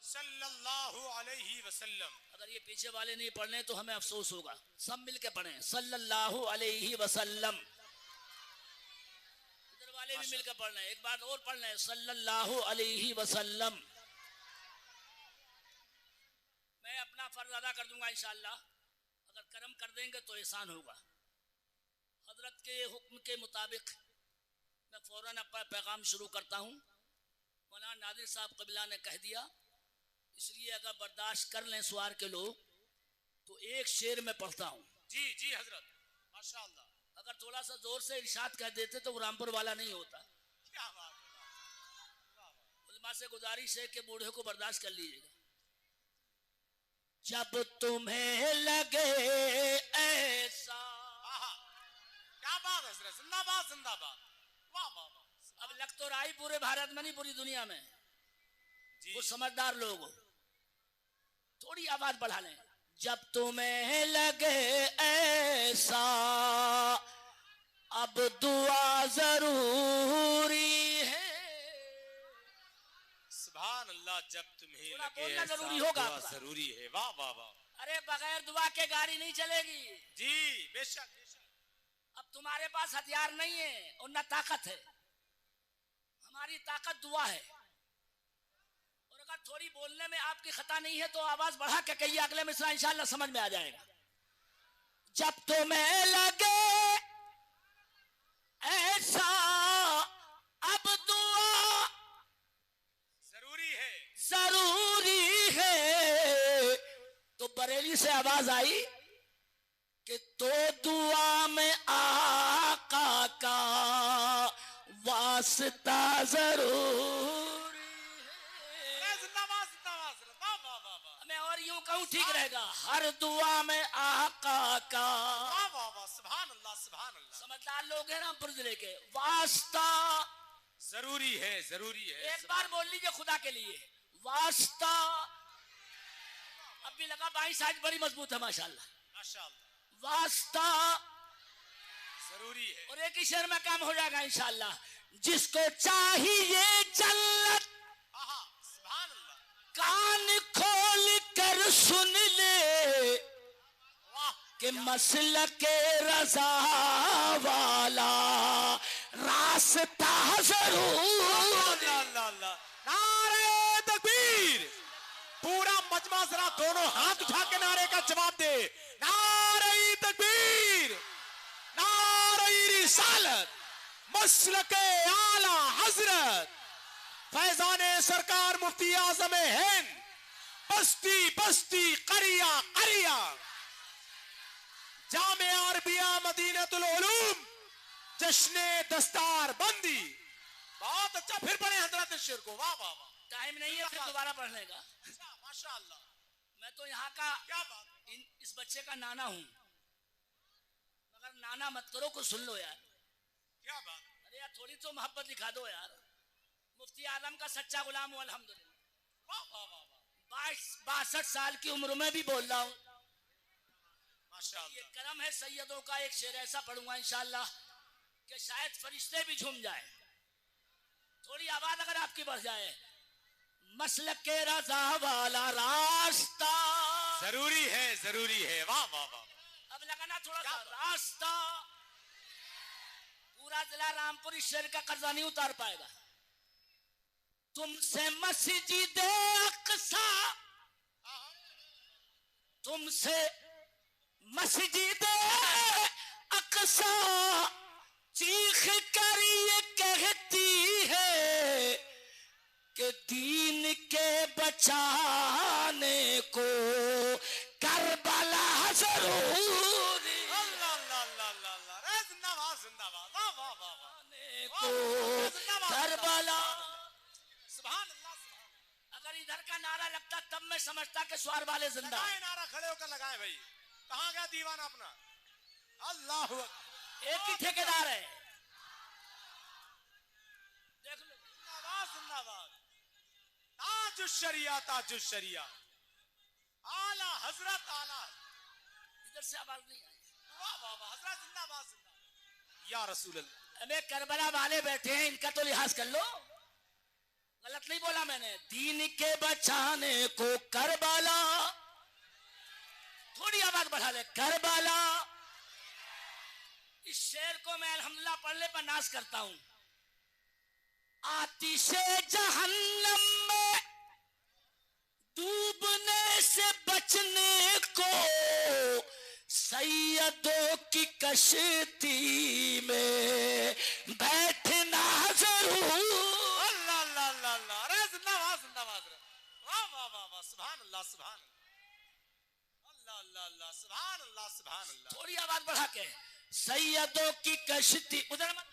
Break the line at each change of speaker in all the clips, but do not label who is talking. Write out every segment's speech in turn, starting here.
सल्लल्लाहु अलैहि वसल्लम।
अगर ये पीछे वाले नहीं पढ़ने तो हमें अफसोस होगा, सब मिलके पढ़ें सल्लल्लाहु अलैहि वसल्लम। इधर वाले भी मिलकर पढ़ रहे हैं, एक बार और पढ़ रहे हैं सल्लल्लाहु अलैहि वसल्लम। मैं अपना फर्ज अदा कर दूंगा इंशाअल्लाह, अगर करम कर देंगे तो एहसान होगा। हजरत के हुक्म के मुताबिक मैं फौरन अपना पैगाम शुरू करता हूँ। मौलाना नादिर साहब कबिला ने कह दिया, इसलिए अगर बर्दाश्त कर लें सुआर के लोग तो एक शेर में पढ़ता हूँ।
जी जी हजरत, माशाअल्लाह।
अगर थोड़ा सा जोर से इरशाद कह देते तो रामपुर वाला नहीं होता।
क्या बात है।
उलमा से गुजारिश है कि बूढ़े को बर्दाश्त कर लीजिएगा। जब तुम्हें लगे ऐसा,
क्या बात हजरत, जिंदाबाद जिंदाबाद, वाह वाह वाह।
अब लग तो रहा ही पूरे भारत में नहीं पूरी दुनिया में, कुछ समझदार लोग थोड़ी आवाज बढ़ा लें। जब तुम्हें लगे ऐसा अब दुआ जरूरी है।
सुभान अल्लाह, जब तुम्हें लगे
बोलना
ऐसा
जरूरी होगा,
दुआ जरूरी है। वाह वाह वाह।
अरे बगैर दुआ के गाड़ी नहीं चलेगी।
जी बेशक बेशक।
अब तुम्हारे पास हथियार नहीं है और न ताकत है, हमारी ताकत दुआ है। और अगर थोड़ी बोलने में आपकी खता नहीं है तो आवाज बढ़ा के कहिए, अगले मिसरा इंशाल्लाह समझ में आ जाएगा। जब तुम्हें लगे ऐसा अब दुआ जरूरी है। तो बरेली से आवाज आई कि तो दुआ में आका का वास्ता जरूरी है। मैं और यूं कहूं ठीक रहेगा, हर दुआ में आका का।
सुभान अल्लाह सुभान अल्लाह।
समझदार लोग हैं रामपुर जिले के, वास्ता
जरूरी है जरूरी है।
एक बार बोल लीजिए खुदा के लिए, वास्ता। अब भी लगा बाई साइड बड़ी मजबूत है माशाल्लाह
माशाल्लाह।
वास्ता
जरूरी है।
और एक ही शेर में काम हो जाएगा इंशाल्लाह। जिसको चाहिए जन्नत
सुभान अल्लाह,
कान खोल कर सुन ले कि मसलके रजा वाला रास्ता जरूर।
नारे तकबीर। पूरा मजमा जरा दोनों हाथ उठा के नारे का जवाब दे। नारे तकबीर, नारे रिसालत, मसलके आला हजरत फैजाने सरकार मुफ्ती आजम हिंद, बस्ती बस्ती करिया करिया, जामिया अरबिया मदीनतुल उलूम, जश्ने दस्तार बंदी। बहुत अच्छा, फिर पढ़े हजरत शेर को। वाह वाह वाह।
टाइम नहीं है फिर दोबारा पढ़ने का।
माशाअल्लाह।
मैं तो यहाँ का
क्या बात।
इस बच्चे का नाना हूँ, मगर नाना मत करो, कुछ सुन लो यार।
क्या बात।
अरे यार थोड़ी तो मोहब्बत दिखा दो यार। मुफ्ती आजम का सच्चा गुलाम हूँ अल्हम्दुलिल्लाह।
वाह वाह वाह।
62 साल की उम्र में भी बोल रहा हूँ।
माशाअल्लाह।
ये करम है सैयदों का। एक शेर ऐसा पढ़ूंगा इंशाअल्लाह कि शायद फरिश्ते भी झूम जाए। थोड़ी आवाज अगर आपकी बढ़ जाए। मसलक के रजा वाला रास्ता
जरूरी है जरूरी है। वाह वाह वाह।
अब लगाना थोड़ा सा रास्ता। पूरा जिला रामपुर इस शेर का कर्जा नहीं उतार पाएगा। तुमसे मस्जिद अक्सा, तुमसे मस्जिद अक्सा चीख कर ये कहती है कि दीन के बचाने को करबला जरूरी।
जिंदाबाद जिंदाबाद। वाह वाह वाह वाह।
को करबला।
सुभान अल्लाह।
अगर इधर का नारा लगता तब मैं समझता कि स्वार वाले जिंदा।
नारा खड़े होकर लगाए भाई। कहाँ गया दीवाना अपना। अल्लाह
एक ही ठेकेदार है, देख लो।
जिंदाबाद जिंदाबाद। ताजुश शरिया ताजुश शरिया, आला हजरत आला।
इधर से आवाज नहीं आई।
वाह वाह वाह। हजरत जिंदाबाद जिंदाबाद। या रसूल अल्लाह।
अबे करबला वाले बैठे हैं, इनका तो लिहाज कर लो। गलत नहीं बोला मैंने, दीन के बचाने को करबला, थोड़ी आवाज बढ़ा ले, करबला। इस शेर को मैं अल्हम्दुलिल्लाह पढ़ने पर नाश करता हूं। आतिशे जहन्नम में डूबने से बचने को सैयदों की कश्ती में बैठना जरूर।
अल्लाह अल्लाह अल्लाह अल्लाह, अरे जिंदाबाद जिंदाबाद, वाह वाह वाह वाह, सुभान अल्लाह सुभान अल्लाह अल्लाह अल्लाह, सुभान अल्लाह सुभान अल्लाह।
थोड़ी आवाज बढ़ा के, सैयदों की कश्ती, उधर मत,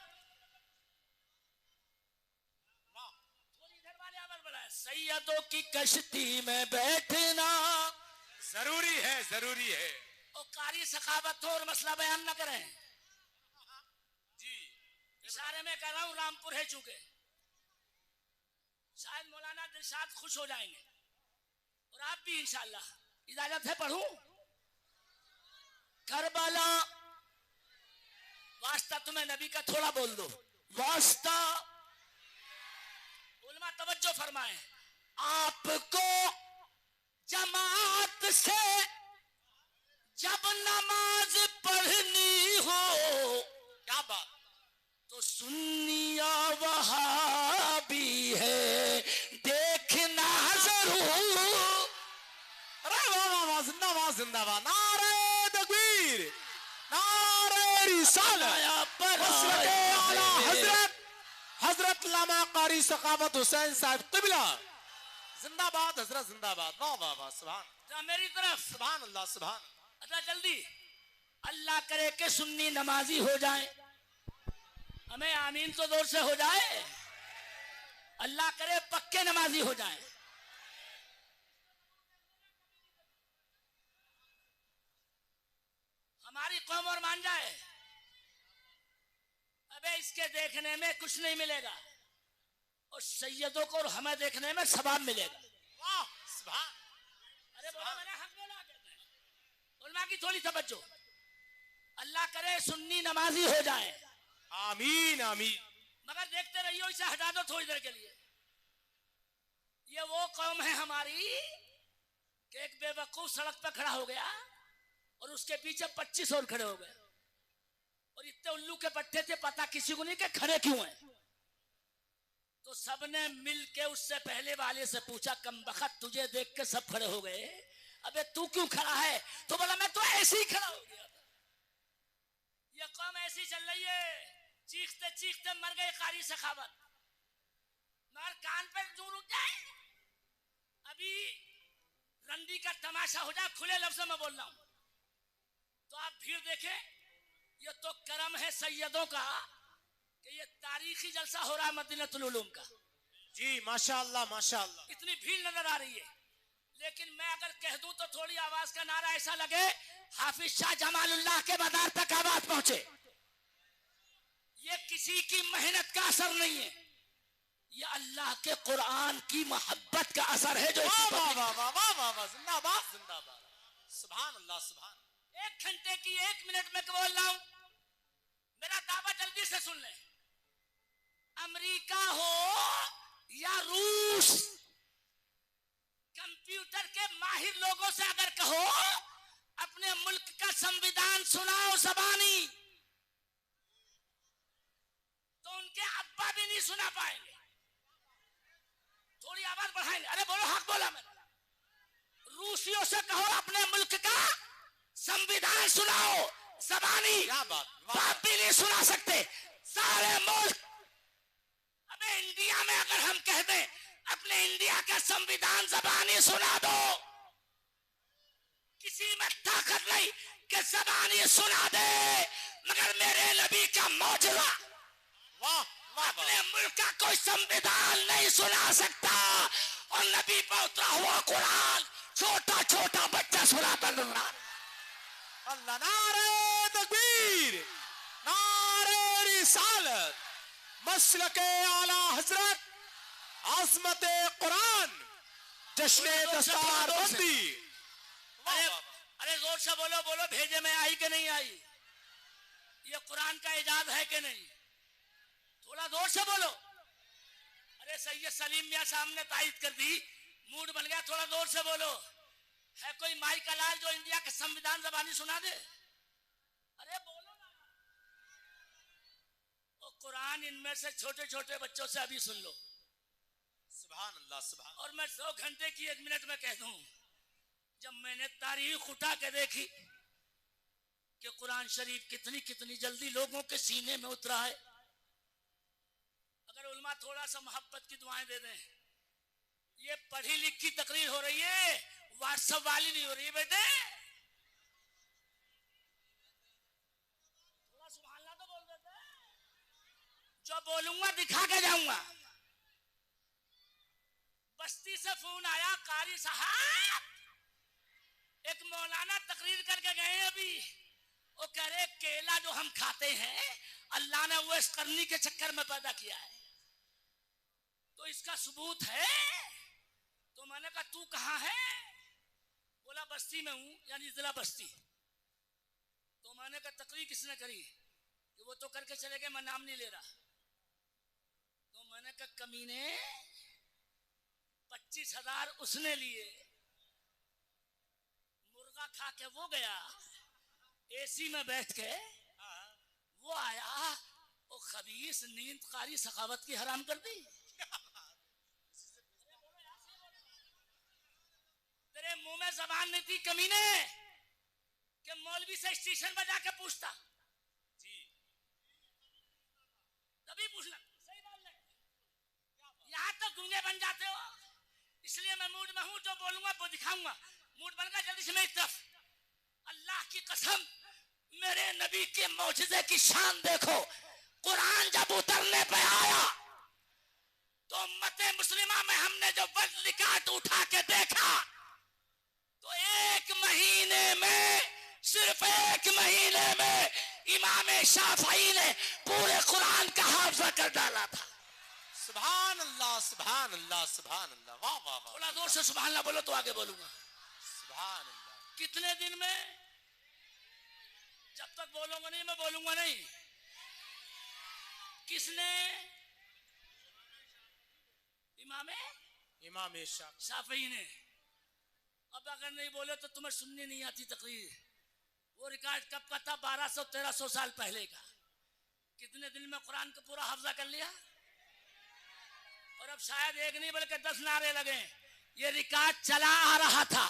थोड़ी इधर वाले आवाज बढ़ा, सैयदों की कश्ती में बैठना
जरूरी है जरूरी है।
और कारी सखावत हो और मसला बयान न करें
जी,
इशारे में कर रहा हूं, रामपुर है चूंकि शायद मौलाना दिलशाद खुश हो जाएंगे और आप भी इंशाअल्लाह। इजाजत है पढ़ूं? करबला, वास्ता तुम्हें नबी का थोड़ा बोल दो, वास्ता। उलमा तवज्जो फरमाए, आपको जमात से जब नमाज पढ़नी हो,
क्या बात,
तो सुन्निया वहाबी है देखना जरूर।
अरे वाह वाह वाह, जिंदाबाद जिंदाबाद, नारे तकबीर, नारे रिसालत, मसलके आला हजरत हजरत लामा कारी सखावत हुसैन साहब क़िबला जिंदाबाद, हजरत जिंदाबाद, वाह वाह वाह, सुभान,
मेरी तरफ
सुभान अल्लाह सुभान।
अल्लाह जल्दी, अल्लाह करे कि सुन्नी नमाजी हो जाए, हमें आमीन तो जोर से हो जाए, अल्लाह करे पक्के नमाजी हो जाए। हमारी कौम और मान जाए, अबे इसके देखने में कुछ नहीं मिलेगा और सैयदों को और हमें देखने में सवाब मिलेगा।
वाह सुभान,
अरे बोलो, मैंने हक बोला कहते हैं। उलमा की थोड़ी तवज्जो, अल्लाह करे सुन्नी नमाजी हो जाए,
आमीन आमीन।
मगर देखते रहियो, इसे हटा दो थोड़ी देर के लिए। ये वो कौम है हमारी कि एक बेवकूफ सड़क पर खड़ा हो गया और उसके पीछे 25 और खड़े हो गए और इतने उल्लू के पट्टे थे, पता किसी को नहीं कि खड़े क्यों हैं। तो सबने मिल के उससे पहले वाले से पूछा, कमबख्त तुझे देख के सब खड़े हो गए, अबे तू क्यों खड़ा है? तो बोला मैं तो ऐसे ही खड़ा हो गया था। ये कौम ऐसी चल रही है, चीखते चीखते मर गए कारी सखावत, मगर कान पर दूर उठ जाए। अभी रंडी का तमाशा हो जाए, खुले लफ्ज़ में बोल रहा हूं, तो आप भीड़ देखें। ये तो करम है सैयदों का कि ये तारीखी जलसा हो रहा है मदीनतुल उलूम का।
जी माशाअल्लाह माशाअल्लाह,
इतनी भीड़ नजर आ रही है, लेकिन मैं अगर कह दूं तो थोड़ी आवाज का नारा ऐसा लगे हाफिज शाह जमालुल्लाह के बाजार तक आवाज पहुंचे। ये किसी की मेहनत का असर नहीं है, ये अल्लाह के कुरान की मोहब्बत का असर है जो
वाह वाह वाह वाह वाह वाह वाह, जिंदाबाद जिंदाबाद, सुभान अल्लाह सुभान।
1 घंटे की 1 मिनट में बोल रहा हूं, मेरा दावा जल्दी से सुन ले। अमेरिका हो या रूस, कंप्यूटर के माहिर लोगों से अगर कहो अपने मुल्क का संविधान सुनाओ ज़बानी, तो उनके अब्बा भी नहीं सुना पाएंगे। थोड़ी आवाज बढ़ाएंगे, अरे बोलो हक बोला मैंने। रूसियों से कहो अपने मुल्क का संविधान सुनाओ ज़बानी,
क्या बात,
बाप भी नहीं सुना सकते सारे मुल्क। अबे इंडिया में अगर हम कह दें अपने इंडिया का संविधान ज़बानी सुना दो, किसी में ताकत नहीं कि ज़बानी सुना दे, मगर मेरे नबी का मौजूदा
वाह वाह,
अपने मुल्क का कोई संविधान नहीं सुना सकता। और नबी पर उतरा हुआ कुरान छोटा छोटा बच्चा सुनाता था।
अल्लाह, नारे तकबीर, नारे रिसालत, मसलके आला हजरत, आज़मत कुरान, जश्न दस्तार बंदी।
अरे जोर से बोलो, बोलो भेजे में आई कि नहीं आई? ये कुरान का इजाज़ है कि नहीं? थोड़ा जोर से बोलो। अरे सैयद सलीम मियां साहब ने तायद कर दी, मूड बन गया, थोड़ा जोर से बोलो। है कोई माई का लाल जो इंडिया के संविधान जबानी सुना दे? अरे बोलो ना। और कुरान इनमें से छोटे छोटे बच्चों से अभी सुन लो।
सुभान अल्लाह सुभान।
और मैं 100 घंटे की 1 मिनट में कह दूं, जब मैंने तारीख उठा के देखी कि कुरान शरीफ कितनी कितनी जल्दी लोगों के सीने में उतरा है। अगर उल्मा थोड़ा सा मोहब्बत की दुआएं दे दें, ये पढ़ी लिखी तकरीर हो रही है, व्हाट्सएप वाली नहीं हो रही है बेटे। थोड़ा सुभान अल्लाह तो बोल देते। जो बोलूंगा दिखा के जाऊंगा। बस्ती से फोन आया, कारी साहब एक मौलाना तकरीर करके गए अभी, वो कह रहे केला जो हम खाते हैं अल्लाह ने वो इस करनी के चक्कर में पैदा किया है, तो इसका सबूत है। तो मैंने कहा तू कहाँ है? बोला बस्ती में हूं, यानी जिला बस्ती। तो मैंने कहा तकरीर किसने करी? कि वो तो करके चले गए, मैं नाम नहीं ले रहा। तो मैंने कहा कमीने 25,000 उसने लिए, मुर्गा खा के वो गया, एसी में बैठ के वो आया, वो खबीस नींदकारी सखावत की हराम कर दी। तेरे मुंह में जबान नहीं थी कमीने कि मौलवी से स्टेशन पर जाके पूछता जी, तभी पूछना। सही बात नहीं, यहां तो गूंगे बन जाते हो। इसलिए मैं मूड में हूं, जो बोलूंगा वो दिखाऊंगा। मूड बन गया, जल्दी से मेरी तरफ। अल्लाह की कसम, मेरे नबी के मौजूदे की शान देखो। कुरान जब उतरने पे आया तो उम्मते मुस्लिमा में हमने जो वज्र रिकार्ड उठा के देखा, तो 1 महीने में, सिर्फ 1 महीने में इमाम शाफई ने पूरे कुरान का हाफिज़ कर डाला था।
सुभान अल्लाह सुभान अल्लाह सुभान अल्लाह। वाह वाह वाह।
थोड़ा जोर से सुभान अल्लाह बोलो तो आगे बोलूंगा।
सुभान अल्लाह।
कितने दिन में? जब तक बोलूंगा नहीं मैं बोलूंगा नहीं। किसने?
इमाम
शाफई ने। अब अगर नहीं बोले तो तुम्हें सुननी नहीं आती तकरीर। वो रिकॉर्ड कब का था? 1200-1300 साल पहले का। कितने दिन में कुरान का पूरा हाफिजा कर लिया? और अब शायद 1 नहीं बल्कि 10 नारे लगे। ये रिकॉर्ड चला आ रहा था,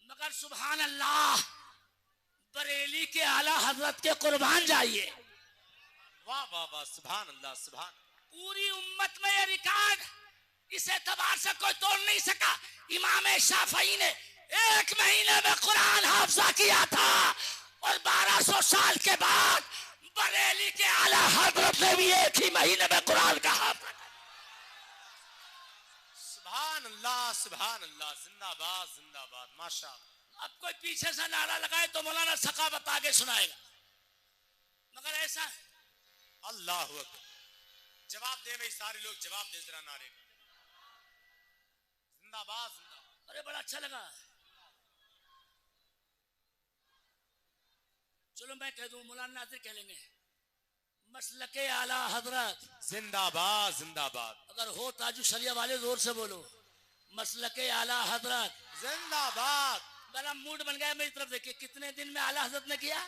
मगर सुभान अल्लाह, बरेली के आला हजरत के कुर्बान जाइए।
वाह वाह वाह। सुभान अल्लाह सुभान।
पूरी उम्मत में ये रिकॉर्ड इस एतबार से कोई तोड़ नहीं सका। इमाम शाफई ने 1 महीने में कुरान हाफिजा किया था, और 1200 साल के बाद बरेली के आला हजरत ने भी 1 ही महीने में कुरान का हाफिजा।
सुभान अल्लाह सुभान अल्लाह। जिंदाबाद जिंदाबाद माशाअल्लाह।
अब कोई पीछे से नारा लगाए तो मौलाना सखावत आगे सुनाएगा, मगर ऐसा
अल्लाह अकबर। जवाब दे भाई, सारे लोग जवाब दे जरा नारे का। जिंदाबाद जिंदाबाद।
अरे बड़ा अच्छा लगा। चलो मैं कह दूं, मौलाना नाज़िर कह लेंगे, मसलके आला हजरत
जिंदाबाद जिंदाबाद।
अगर हो ताजु शरिया वाले जोर से बोलो, मसलके आला हजरत
जिंदाबाद।
बड़ा मूड बन गया मेरी तरफ देखिए। कितने दिन में आला हजरत ने किया?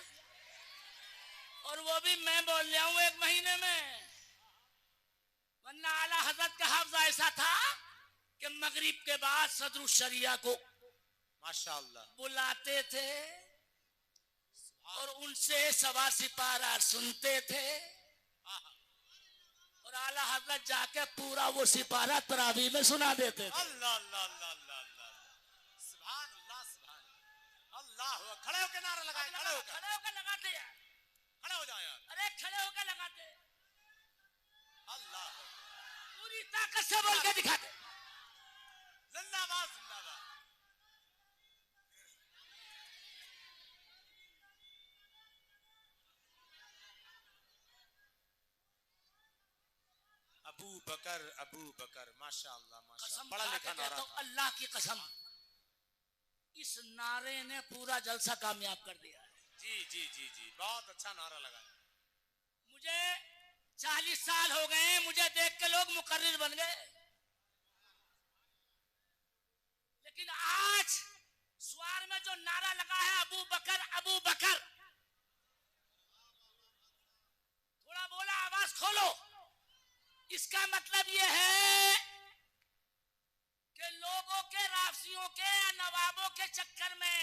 और वो भी मैं बोल रहा हूं 1 महीने में। वरना आला हजरत का हाफिजा ऐसा था कि मगरिब के बाद सदरुल शरिया को
माशाअल्लाह
बुलाते थे और उनसे सवा सिपारा सुनते थे, और आला हजरत जाके पूरा वो सिपारा तरावी में सुना देते थे।
अल्लाह अल्लाह अल्लाह अल्लाह। सुभान अल्लाह सुभान अल्लाह। खड़े होकर नारा लगाए, खड़े होकर
लगाते यार,
खड़े हो जाओ यार।
अरे खड़े होकर लगाते,
अल्लाह
पूरी ताकत से बोल के दिखाते।
जिंदाबाद जिंदाबाद। अबू बकर माशाअल्लाह माशाअल्लाह। पढ़ा लिखा नारा था।
अल्लाह की कसम, इस नारे ने पूरा जलसा कामयाब कर दिया है।
जी जी जी जी, बहुत अच्छा नारा लगा।
मुझे 40 साल हो गए मुझे देख के लोग मुकर्रिर बन गए, लेकिन आज स्वार में जो नारा लगा है अबू बकर अबू बकर, थोड़ा बोला आवाज खोलो, इसका मतलब यह है कि लोगों के, राफसियों के या नवाबों के चक्कर में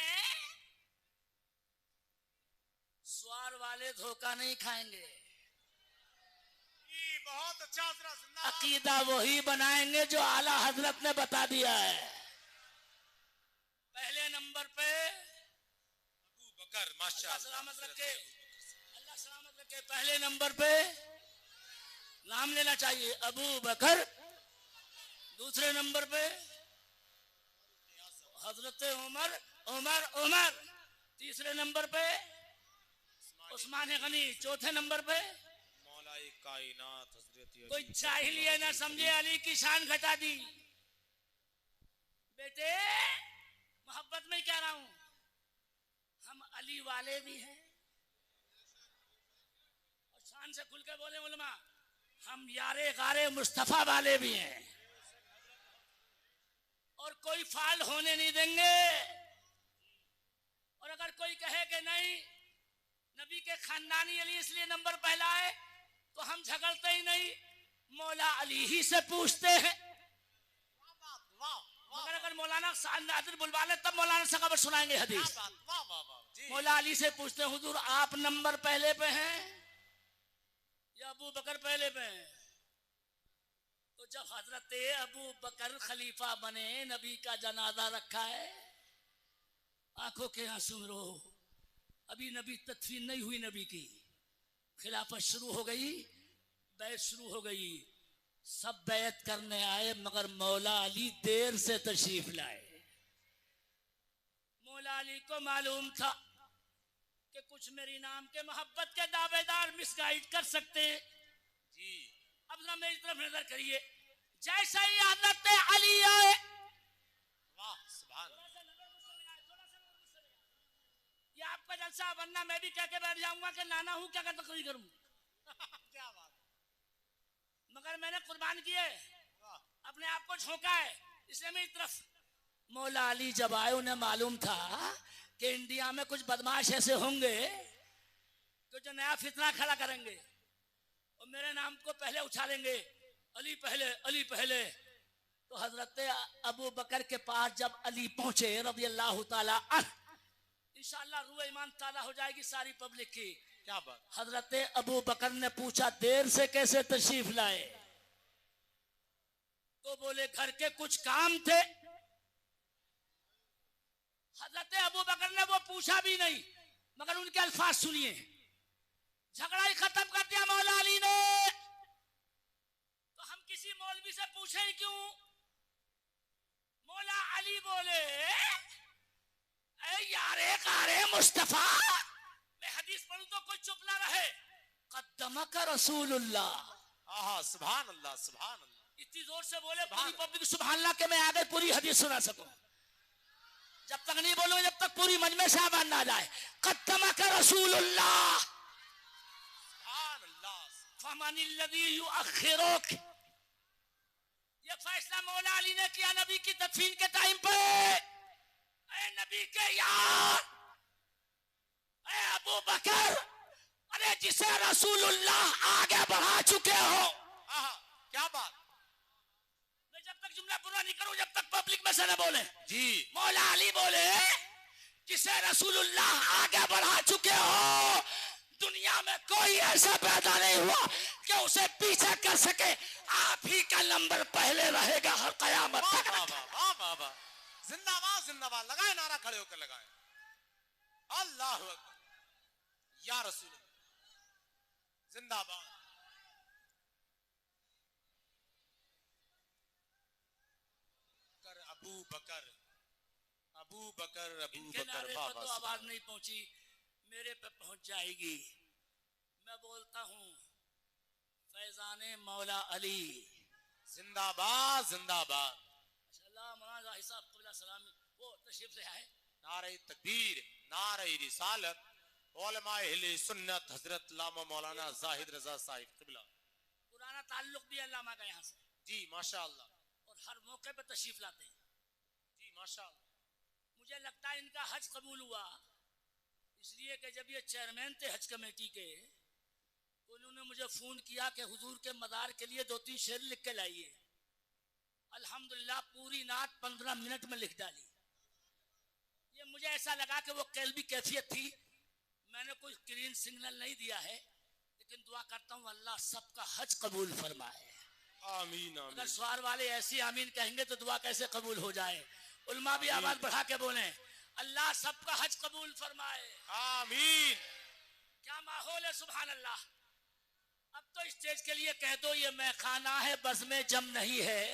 स्वार वाले धोखा नहीं खाएंगे।
बहुत अच्छा हजरत।
अकीदा वही बनाएंगे जो आला हजरत ने बता दिया है। पहले नंबर पे
अबू बकर, माशाअल्लाह,
सलामत रखे, अल्लाह सलामत रखे। पहले नंबर पे नाम लेना चाहिए अबू बकर। दूसरे नंबर पे हजरत उमर उमर उमर। तीसरे नंबर पे उस्मान गनी। चौथे नंबर पे
मौलाए कायनात हजरत।
कोई चाहिए ना समझे, अली की शान घटा दी। बेटे मोहब्बत में कह रहा हूं, हम अली वाले भी हैं और शान से खुल के बोले उलमा, हम यारे गारे मुस्तफा वाले भी हैं और कोई फाल होने नहीं देंगे। और अगर कोई कहे कि नहीं नबी के खानदानी अली इसलिए नंबर पहला है, तो हम झगड़ते ही नहीं, मौला अली ही से पूछते हैं। मगर अगर मौलाना नादिर बुलवा ले तब मौलाना से खबर सुनाएंगे हदीस। मौला अली से पूछते हैं, हुजूर आप नंबर पहले पे हैं या अबू बकर पहले पे हैं? तो जब हजरत अबू बकर खलीफा बने, नबी का जनाजा रखा है, आंखों के आंसू रो, अभी नबी तदफीन नहीं हुई, नबी की खिलाफत शुरू हो गई, बैत शुरू हो गई, सब बैत करने आए, मगर मौला अली देर से तशरीफ लाए। मौला अली को मालूम था कि कुछ मेरी नाम के मोहब्बत के दावेदार मिसगाइड कर सकते जी। अब जरा मेरी तरफ नजर करिए, जैसा ही हजरत अली आए,
वाह सुभान अल्लाह।
ये आपका जलसा, वरना मैं भी कह के बैठ जाऊंगा कि नाना हूं, क्या कर तकरीर करूं।
क्या बात।
मगर मैंने कुर्बान किए, अपने आप को झोंका है, इसलिए मेरी तरफ। मौला अली जब आए, उन्हें मालूम था कि इंडिया में कुछ बदमाश ऐसे होंगे कि जो नया फितना खड़ा करेंगे और मेरे नाम को पहले उछालेंगे, अली पहले अली पहले। तो हजरत अबू बकर के पास जब अली पहुंचे रज़ी अल्लाह ताला अन्हु, इंशाअल्लाह रूह ईमान ताला हो जाएगी सारी पब्लिक की।
क्या बात।
हजरत अबू बकर ने पूछा, देर से कैसे तशरीफ लाए? तो बोले घर के कुछ काम थे। हजरत अबू बकर ने वो पूछा भी नहीं, मगर उनके अल्फाज सुनिए, झगड़ा ही खत्म कर दिया मौला अली ने। तो हम किसी मौलवी से पूछे ही क्यों? मौला अली बोले, यारे कारे मुस्तफा, मैं हदीस पढ़ूं तो कोई चुप ना रहे। कद्दमक रसूलुल्लाह।
आहा सुभान अल्लाह सुभान अल्लाह।
इतनी जोर से बोले पूरी पब्लिक सुभान अल्लाह के मैं आगे पूरी हदीस सुना सकूं। जब तक नहीं बोलूंगा, जब तक पूरी मजमे से आवाज ना जाए। कद्दमक रसूलुल्लाह
सुभान अल्लाह।
फमनिल्लज़ी युअख्खिरुक। ये फैसला मौला अली ने किया नबी की तदफीन के टाइम पे। ऐ नबी के यार, ऐ अबू बकर, अरे जिसे रसूलुल्लाह आगे बढ़ा चुके हो।
क्या बात।
मैं जब तक जुमला पूरा नहीं करूं, जब तक पब्लिक में से न बोले
जी।
मौला अली बोले, जिसे रसूलुल्लाह आगे बढ़ा चुके हो, दुनिया में कोई ऐसा पैदा नहीं हुआ कि उसे पीछे कर सके। आप ही का नंबर पहले रहेगा हर कयामत तक।
वाह वाह वाह। जिंदाबाद जिंदाबाद। लगाए नारा, खड़े होकर लगाए। अल्लाह अकबर या रसूल जिंदाबाद। कर अबू बकर अबू बकर अबू बकर।
वाह तो आवाज नहीं पहुंची, मेरे पे पहुंच जाएगी। मैं बोलता हूं, फैजाने मौला अली
जिंदाबाद जिंदाबाद।
सलामी वो तशरीफ ले आए।
नारे तकबीर, नारे रिसालत, उलमाए अहले सुन्नत हजरत लामा मौलाना जाहिद रजा साहिब किबला।
ताल्लुक भी अल्लामा का यहाँ से
जी माशाअल्लाह,
और हर मौके पर तशरीफ लाते हैं।
जी माशाअल्लाह।
मुझे लगता है इनका हज कबूल हुआ इसलिए कि जब ये चेयरमैन थे हज कमेटी के, तो उन्होंने मुझे फ़ोन किया कि हुजूर के मदार के लिए 2-3 शेर लिख के लाइए। अल्हम्दुलिल्लाह पूरी नात 15 मिनट में लिख डाली। ये मुझे ऐसा लगा कि वो कैल्बी कैफियत थी। मैंने कोई ग्रीन सिग्नल नहीं दिया है, लेकिन दुआ करता हूँ अल्लाह सबका हज कबूल फरमाए।
आमीन
अगर
आमीन।
सवार वाले ऐसी आमीन कहेंगे तो दुआ कैसे कबूल हो जाए। उल्मा भी आवाज बढ़ा के बोले अल्लाह सबका हज कबूल फरमाए।
आमीन।
क्या माहौल है, सुभान अल्लाह। अब तो स्टेज के लिए कह दो ये मैं खाना है, बस में जम नहीं है।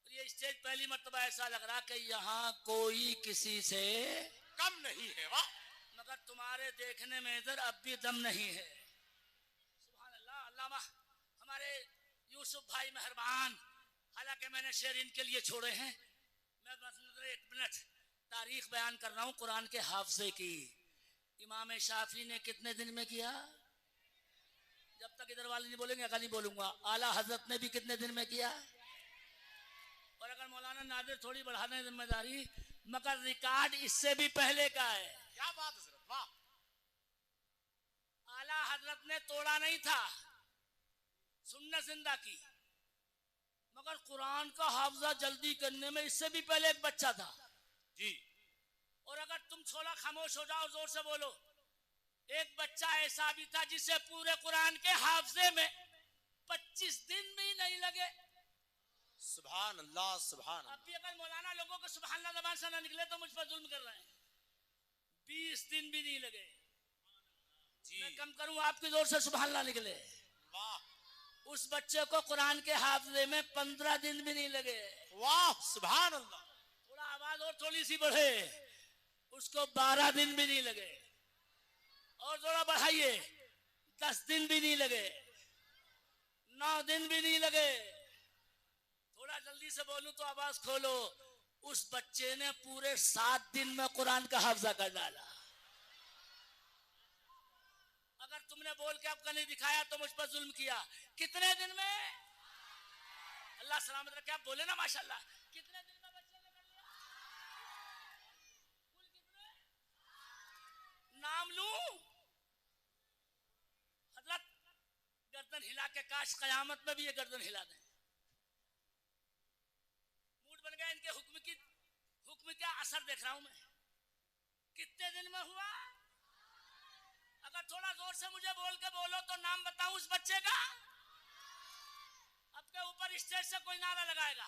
ये स्टेज पहली मर्तबा ऐसा लग रहा कि यहाँ कोई किसी से
कम नहीं है। वाह,
मगर तुम्हारे देखने में इधर अब भी दम नहीं है। सुभान अल्लाह। अल्लामा हमारे यूसुफ भाई मेहरबान, हालांकि मैंने शेर इनके लिए छोड़े हैं। मैं बस 1 मिनट तारीख बयान कर रहा हूँ कुरान के हाफजे की। इमाम शाफी ने कितने दिन में किया? जब तक इधर वाले नहीं बोलेंगे अगर नहीं बोलूंगा। आला हजरत ने भी कितने दिन में किया? और अगर मौलाना नादिर थोड़ी बढ़ा दें जिम्मेदारी, मगर रिकॉर्ड इससे भी पहले का है।
क्या बात हजरत, वाह।
आला हजरत ने तोड़ा नहीं था, सुन्नत जिंदा की, मगर कुरान का हाफजा जल्दी करने में इससे भी पहले एक बच्चा था
जी।
और अगर तुम छोला खामोश हो जाओ जोर से बोलो, एक बच्चा ऐसा भी था जिसे पूरे कुरान के हाफजे में 25 दिन भी नहीं लगे।
सुभान अल्लाह सुभान
अब
अल्लाह।
भी अगर मौलाना लोगों को सुभान अल्लाह ज़बान से ना निकले तो मुझ पर जुल्म कर रहे हैं। 20 दिन भी नहीं लगे
जी।
मैं कम करूं आपकी जोर से सुभान अल्लाह निकले।
वाह
उस बच्चे को कुरान के हाफजे में 15 दिन भी नहीं लगे।
वाह सुभान अल्लाह।
थोड़ा आवाज और थोड़ी सी बढ़े, उसको 12 दिन भी नहीं लगे। और थोड़ा बढ़ाइए, 10 दिन भी नहीं लगे, 9 दिन भी नहीं लगे। थोड़ा जल्दी से बोलूं तो आवाज खोलो। उस बच्चे ने पूरे 7 दिन में कुरान का हाफजा कर डाला। अगर तुमने बोल के आपका नहीं दिखाया तो मुझ पर जुल्म किया। कितने दिन में? अल्लाह सलामत रखे। आप बोले ना माशाल्लाह। कितने दिन में बच्चे ने कर लिया? कुल कितने? नाम लूं? हजरत गर्दन हिला के काश कयामत में भी ये गर्दन हिला दें। मूड बन गया इनके हुक्म का असर देख रहा हूं मैं। कितने दिन में हुआ? अगर थोड़ा जोर से मुझे बोल के बोलो तो नाम बताऊं उस बच्चे का। अब के ऊपर स्टेज से कोई नारा लगाएगा।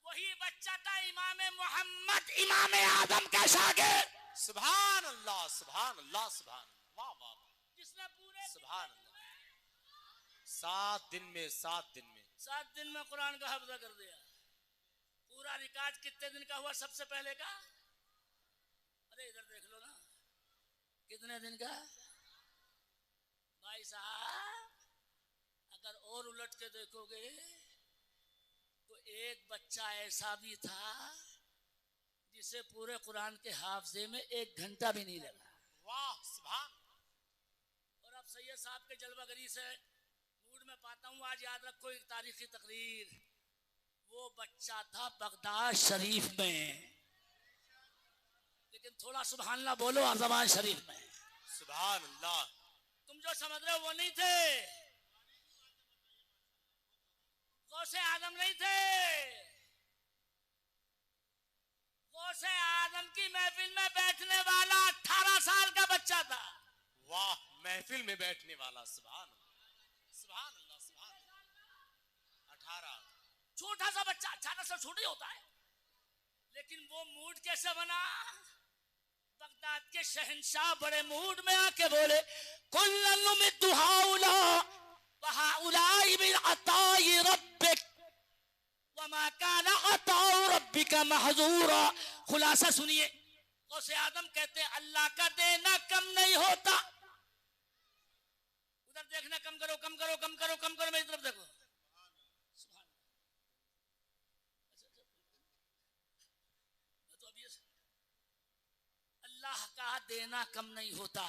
वही बच्चा था इमाम मोहम्मद इमाम आदम का शागिर्द।
सुभान अल्लाह सुभान अल्लाह सुभान अल्लाह। वाह वाह वाह।
जिसने पूरे
सुभान अल्लाह। 7 दिन में
7 दिन में कुरान का हाफजा कर दिया। पूरा रिकॉर्ड कितने दिन का हुआ सबसे पहले का? अरे इधर देख लो ना, कितने दिन का? भाई साहब अगर और उलट के देखोगे तो एक बच्चा ऐसा भी था जिसे पूरे कुरान के हाफजे में 1 घंटा भी नहीं लगा।
वाह सुभान।
और अब सैयद साहब के जलवागरी से मूड में पाता हूँ, आज याद रखो एक तारीखी तकरीर। वो बच्चा था बगदाद शरीफ में, लेकिन थोड़ा सुभान अल्लाह बोलो ज़बान शरीफ में।
सुभान अल्लाह।
तुम जो समझ रहे हो वो नहीं थे, गौसे आदम नहीं थे। गौसे आदम की महफिल में बैठने वाला 18 साल का बच्चा था।
वाह, महफिल में बैठने वाला। सुभान अल्लाह सुभान अल्लाह सुभान। 18
छोटा सा बच्चा, 18 साल छोटा ही होता है, लेकिन वो मूड कैसे बना? बगदाद के शहंशाह बड़े मूड में आके बोले कुल्लन नुमिद्दु हाउला व हाउलाई बिल अताई रब्बिक व मा काना अताउ रब्बिका महजूरा। खुलासा सुनिए, गौसे आदम कहते हैं अल्लाह का देना कम नहीं होता। उधर देखना कम करो कम करो कम करो कम करो, मेरी तरफ देखो। अल्लाह का देना कम नहीं होता।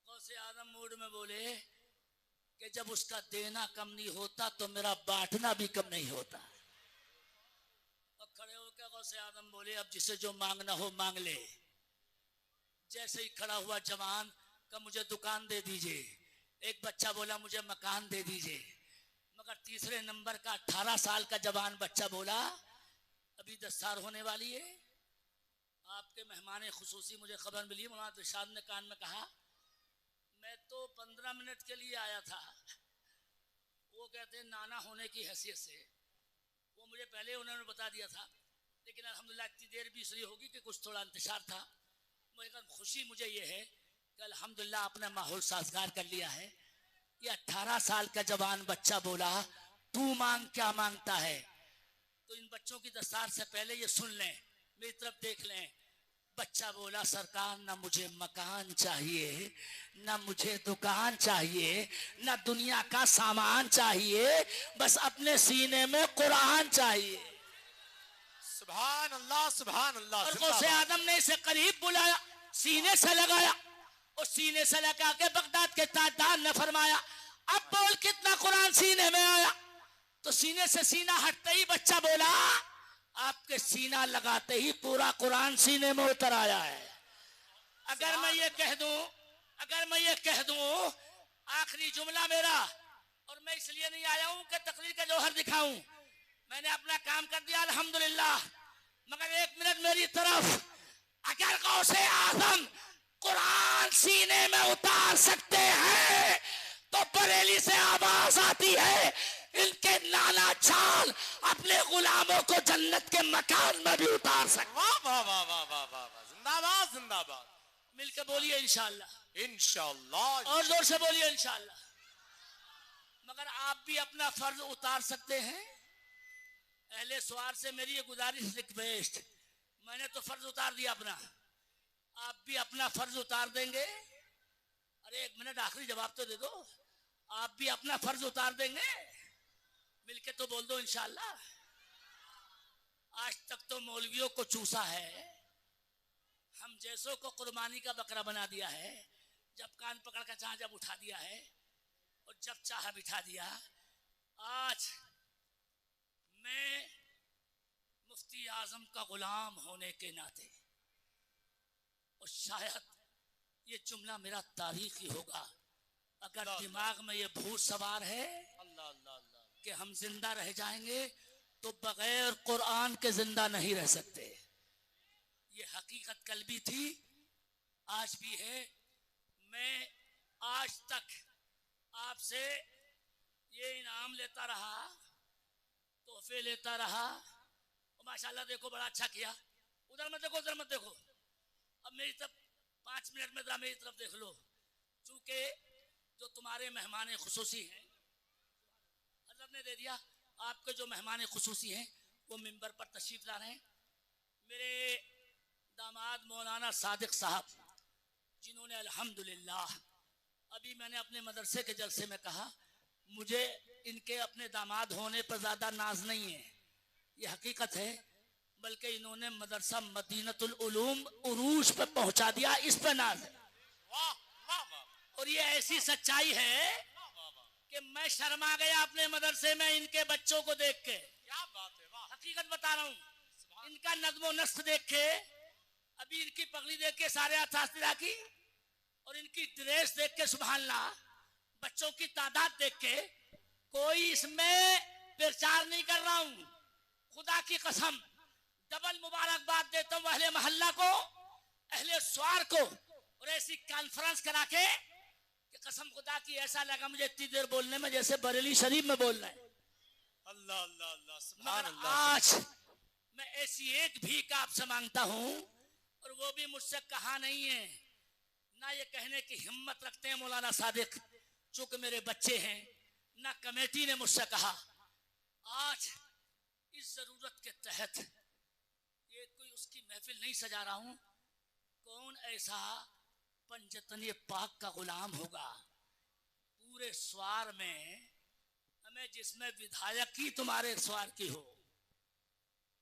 गौसे आदम मूड में बोले कि जब उसका देना कम नहीं होता तो मेरा बांटना भी कम नहीं होता। और खड़े होकर गौसे आदम बोले अब जिसे जो मांगना हो मांग ले। जैसे ही खड़ा हुआ जवान का मुझे दुकान दे दीजिए, एक बच्चा बोला मुझे मकान दे दीजिए, मगर तीसरे नंबर का 18 साल का जवान बच्चा बोला अभी दस्तार होने वाली है। आपके मेहमान खुसूसी मुझे खबर मिली, मौलाना इरशाद ने कान में कहा मैं तो 15 मिनट के लिए आया था। वो कहते हैं नाना होने की हैसियत से, वो मुझे पहले उन्होंने बता दिया था, लेकिन अल्हम्दुलिल्लाह इतनी देर भी इसलिए होगी कि कुछ थोड़ा इंतजार था। मगर खुशी मुझे ये है कि अल्हम्दुलिल्लाह आपने माहौल साजगार कर लिया है। ये 18 साल का जवान बच्चा बोला तू मांग क्या मांगता है। तो इन बच्चों की दस्तार से पहले ये सुन लें, मेरी तरफ देख लें। बच्चा बोला सरकार ना मुझे मकान चाहिए, ना मुझे दुकान चाहिए, ना दुनिया का सामान चाहिए, बस अपने सीने में कुरान चाहिए।
सुभान अल्लाह सुभान अल्लाह।
और गौसे आदम ने इसे करीब बुलाया, सीने से लगाया और सीने से लगा के बगदाद के ताजदार ने फरमाया अब बोल कितना कुरान सीने में आया। तो सीने से सीना हटते ही बच्चा बोला आपके सीना लगाते ही पूरा कुरान सीने में उतर आया है। अगर मैं ये कह दूं आखिरी जुमला मेरा, और मैं इसलिए नहीं आया हूं कि तकरीर का जौहर दिखाऊं, मैंने अपना काम कर दिया अल्हम्दुलिल्लाह। मगर एक मिनट मेरी तरफ, अगर गौसे आजम कुरान सीने में उतार सकते हैं तो बरेली से आवाज आती है इनके नाना चाल अपने गुलामों को जन्नत के मकान में भी उतार सकते।
वाह वाह वाह वाह वाह वाह, जिंदाबाद जिंदाबाद।
मिलकर बोलिए इंशाअल्लाह
इंशाअल्लाह,
और जोर से बोलिए इंशाअल्लाह। मगर आप भी अपना फर्ज उतार सकते हैं। अहले सवार से मेरी ये गुजारिश रिक्वेस्ट, मैंने तो फर्ज उतार दिया अपना, आप भी अपना फर्ज उतार देंगे? अरे एक मिनट आखिरी जवाब तो दे दो। आप भी अपना फर्ज उतार देंगे? मिलके तो बोल दो इंशाअल्लाह। आज तक तो मौलवियों को चूसा है, हम जैसों को कुर्बानी का बकरा बना दिया है। जब कान पकड़ कर चाह जब उठा दिया है और जब चाह बिठा दिया। आज मैं मुफ्ती आजम का गुलाम होने के नाते, और शायद ये जुमला मेरा तारीखी होगा, अगर दिमाग में ये भूत सवार है कि हम जिंदा रह जाएंगे तो बगैर कुरान के जिंदा नहीं रह सकते। ये हकीकत कल भी थी, आज भी है। मैं आज तक आपसे ये इनाम लेता रहा, तोहफे लेता रहा, और माशाल्लाह देखो बड़ा अच्छा किया। उधर मत देखो, उधर मत देखो, अब मेरी तरफ 5 मिनट में जरा मेरी तरफ देख लो। चूंकि जो तुम्हारे मेहमान खुसूसी हैं, हज़रत ने दे दिया, आपके जो मेहमान खुसूसी हैं वो मिंबर पर तशरीफ ला रहे हैं। मेरे दामाद मौलाना सादिक साहब, जिन्होंने अल्हम्दुलिल्लाह, अभी मैंने अपने मदरसे के जलसे में कहा मुझे इनके अपने दामाद होने पर ज्यादा नाज नहीं है, ये हकीकत है, बल्कि इन्होंने मदरसा मदीनतुल उलूम उरूज पर पहुंचा दिया, इस पर नाज है। और ये ऐसी सच्चाई है कि मैं शर्मा गया अपने मदरसे में इनके बच्चों को देख के। क्या बात है, वाह। हकीकत बता रहा हूँ, इनका नज़्म व नस्ख देख के, अभी इनकी पगड़ी देख के सारे असातिज़ा की, और इनकी ड्रेस देख के सुभान अल्लाह, बच्चों की तादाद देख के, कोई इसमें प्रचार नहीं कर रहा हूँ, खुदा की कसम डबल मुबारकबाद देता हूँ अहले मोहल्ला को, अहले स्वार को, और ऐसी कॉन्फ्रेंस करा के कि कसम खुदा की ऐसा लगा मुझे इतनी देर बोलने में जैसे बरेली शरीफ में बोलना है।
अल्लाह अल्लाह अल्लाह सुभान अल्लाह।
आज मैं ऐसी एक भीख आपसे मांगता हूँ, और वो भी मुझसे कहा नहीं है, ना ये कहने की हिम्मत रखते हैं मौलाना सादिक, चूंकि मेरे बच्चे हैं, ना कमेटी ने मुझसे कहा। आज इस जरूरत के तहत ये कोई उसकी महफिल नहीं सजा रहा हूं, कौन ऐसा पंजतनी पाक का गुलाम होगा पूरे स्वार में, हमें जिसमें विधायक ही तुम्हारे स्वार की हो,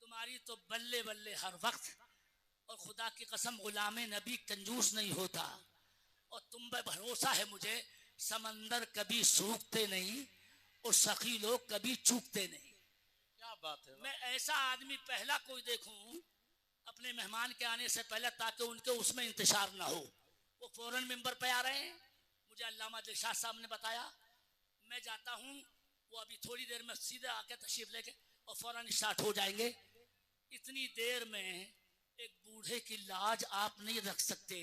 तुम्हारी तो बल्ले बल्ले हर वक्त, और खुदा की कसम गुलाम नबी कंजूस नहीं होता, और तुम पे भरोसा है मुझे समंदर कभी सूखते नहीं और सखी लोग कभी चूकते नहीं।
क्या बात है।
मैं ऐसा आदमी पहला कोई देखूं अपने मेहमान के आने से पहले, ताकि उनके उसमें इंतजार ना हो। वो फौरन मिंबर पे आ रहे हैं, मुझे अल्लामा दिलशाद साहब ने बताया, मैं जाता हूँ, वो अभी थोड़ी देर में सीधे आके तशरीफ लेके और फौरन स्टार्ट हो जाएंगे। इतनी देर में एक बूढ़े की लाज आप नहीं रख सकते।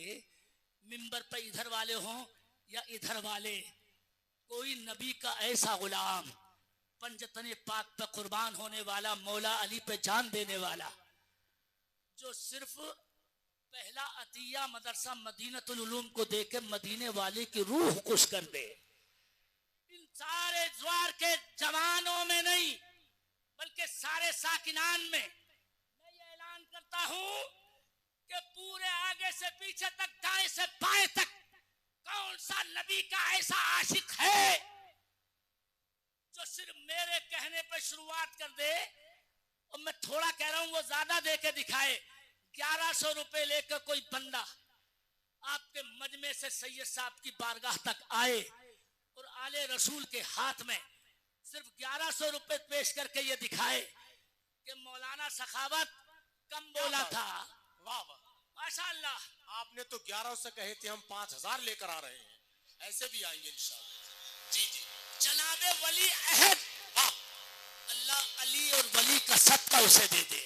मिंबर पे इधर वाले हों या इधर वाले, कोई नबी का ऐसा गुलाम, पंजतने पाक पे कुर्बान होने वाला, मौला अली पे जान देने वाला, जो सिर्फ पहला अतिया मदरसा मदीनतुल उलूम को देके मदीने वाले की रूह खुश कर दे। इन सारे द्वार के जवानों में नहीं बल्कि सारे साकिनान में मैं ये ऐलान करता हूं कि पूरे आगे से पीछे तक, दाएं से बाएं तक, कौन सा नबी का ऐसा आशिक है जो सिर्फ मेरे कहने पर शुरुआत कर दे, और मैं थोड़ा कह रहा हूं वो ज्यादा दे के दिखाए। 1100 रुपए लेकर कोई बंदा आपके मजमे से सैयद साहब की बारगाह तक आए और आले रसूल के हाथ में सिर्फ 1100 रुपए पेश करके ये दिखाए कि मौलाना सखावत कम बोला था।
वाह वाह,
माशाअल्लाह।
आपने तो 1100 से कहे थे, हम 5000 लेकर आ रहे हैं, ऐसे भी आएंगे इंशाअल्लाह। जी जी।
जनाबे वली अहद, अल्लाह अली और वली का सदका उसे दे दे।